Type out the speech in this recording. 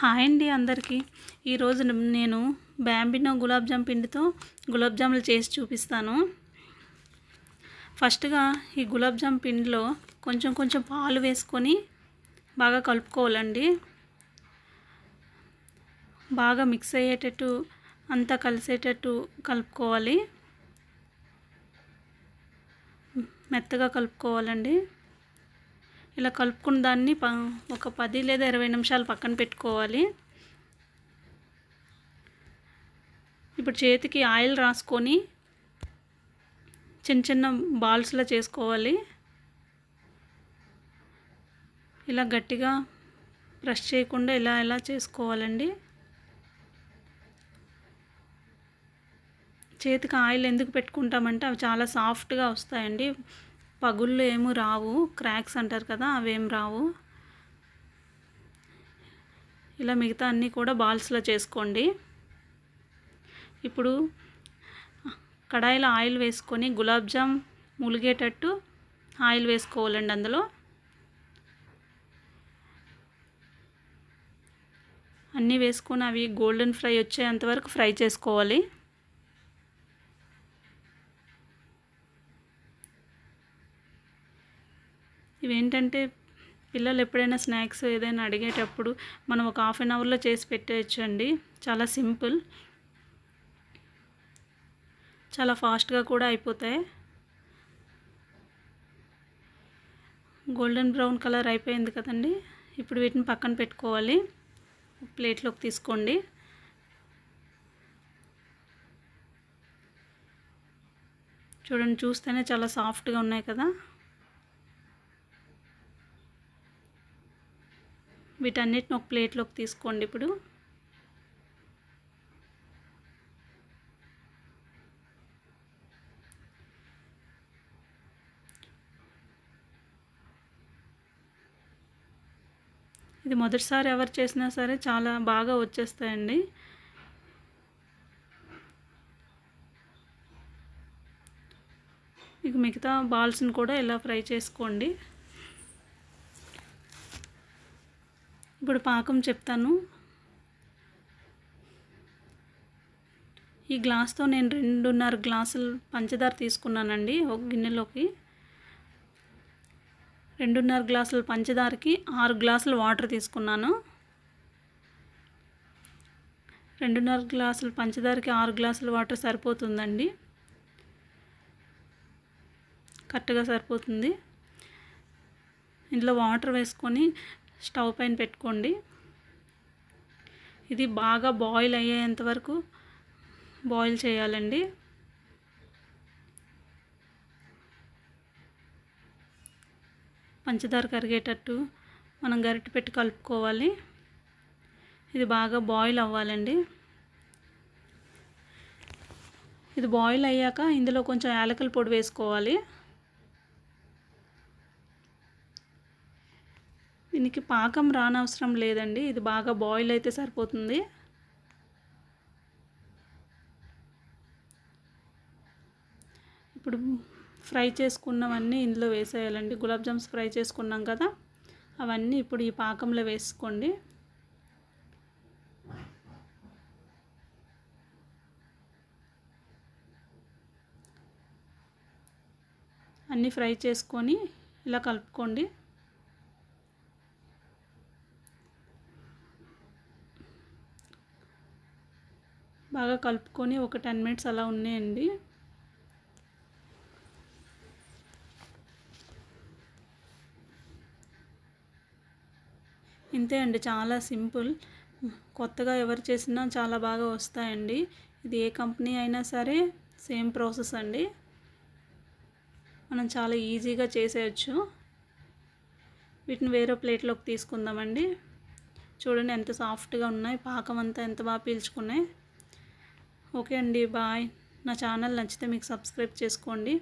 Hi అండి అందరికీ. ఈరోజు నేను బ్యాంబినో గులాబ్ జామ్ పిండితో గులాబ్ జాములు చేసి చూపిస్తాను. ఫస్ట్గా ఈ గులాబ్ జామ్ పిండిలో కొంచెం కొంచెం పాలు వేసుకొని బాగా కలుపుకోవాలండి. బాగా మిక్స్ అయ్యేటట్టు అంతా కలిసేటట్టు కలుపుకోవాలి. మెత్తగా కలుపుకోవాలండి. ఇలా కలుపుకున్న దాన్ని ఒక 10 లేదా 20 నిమిషాలు పక్కన పెట్టుకోవాలి. ఇప్పుడు చేతికి ఆయిల్ రాసుకొని చిన్న చిన్న బాల్స్లా చేసుకోవాలి. ఇలా గట్టిగా ప్రెస్ చేయకుండా ఇలా చేసుకోవాలండి. చేతికి ఆయిల్ ఎందుకు పెట్టుకుంటామంటే అవి చాలా సాఫ్ట్గా వస్తాయండి. పగుళ్ళు ఏమీ రావు, క్రాక్స్ అంటారు కదా, అవేం రావు. ఇలా మిగతా అన్నీ కూడా బాల్స్లో చేసుకోండి. ఇప్పుడు కడాయిలో ఆయిల్ వేసుకొని గులాబ్ జామ్ ములిగేటట్టు ఆయిల్ వేసుకోవాలండి. అందులో అన్నీ వేసుకొని అవి గోల్డెన్ ఫ్రై వచ్చేంతవరకు ఫ్రై చేసుకోవాలి. ఇవేంటంటే పిల్లలు ఎప్పుడైనా స్నాక్స్ ఏదైనా అడిగేటప్పుడు మనం ఒక హాఫ్ అన్ అవర్లో చేసి పెట్టేయచ్చండి. చాలా సింపుల్, చాలా ఫాస్ట్గా కూడా అయిపోతాయి. గోల్డెన్ బ్రౌన్ కలర్ అయిపోయింది కదండి. ఇప్పుడు వీటిని పక్కన పెట్టుకోవాలి. ప్లేట్లోకి తీసుకోండి. చూడండి, చూస్తేనే చాలా సాఫ్ట్గా ఉన్నాయి కదా. వీటన్నిటిని ఒక ప్లేట్లోకి తీసుకోండి. ఇప్పుడు ఇది మొదటిసారి ఎవరు చేసినా సరే చాలా బాగా వచ్చేస్తాయండి. ఇక మిగతా బాల్స్ని కూడా ఇలా ఫ్రై చేసుకోండి. ఇప్పుడు పాకం చెప్తాను. ఈ గ్లాస్తో నేను 2.5 గ్లాసులు పంచదార తీసుకున్నానండి. ఒక గిన్నెలోకి 2.5 గ్లాసుల పంచదారకి 6 గ్లాసులు వాటర్ తీసుకున్నాను. 2.5 గ్లాసుల పంచదారకి 6 గ్లాసుల వాటర్ సరిపోతుందండి. కరెక్ట్గా సరిపోతుంది. ఇందులో వాటర్ వేసుకొని స్టవ్ పైన పెట్టుకోండి. ఇది బాగా బాయిల్ అయ్యేంత వరకు బాయిల్ చేయాలండి. పంచదార కరిగేటట్టు మనం గరిటె పెట్టి కలుపుకోవాలి. ఇది బాగా బాయిల్ అవ్వాలండి. ఇది బాయిల్ అయ్యాక ఇందులో కొంచెం యాలకుల పొడి వేసుకోవాలి. దీనికి పాకం రానవసరం లేదండి. ఇది బాగా బాయిల్ అయితే సరిపోతుంది. ఇప్పుడు ఫ్రై చేసుకున్నవన్నీ ఇందులో వేసేయాలండి. గులాబ్ జామ్స్ ఫ్రై చేసుకున్నాం కదా, అవన్నీ ఇప్పుడు ఈ పాకంలో వేసుకోండి. అన్నీ ఫ్రై చేసుకొని ఇలా కలుపుకోండి. బాగా కలుపుకొని ఒక 10 మినిట్స్ అలా ఉన్నాయండి. ఇంతే అండి, చాలా సింపుల్. కొత్తగా ఎవరు చేసినా చాలా బాగా వస్తాయండి. ఇది ఏ కంపెనీ అయినా సరే సేమ్ ప్రాసెస్ అండి. మనం చాలా ఈజీగా చేసేయచ్చు. వీటిని వేరే ప్లేట్లోకి తీసుకుందామండి. చూడండి ఎంత సాఫ్ట్గా ఉన్నాయి, పాకం అంతా ఎంత బాగా పీల్చుకున్నాయి. ఓకే అండి, బాయ్. నా ఛానల్ నచ్చితే మీకు సబ్స్క్రైబ్ చేసుకోండి.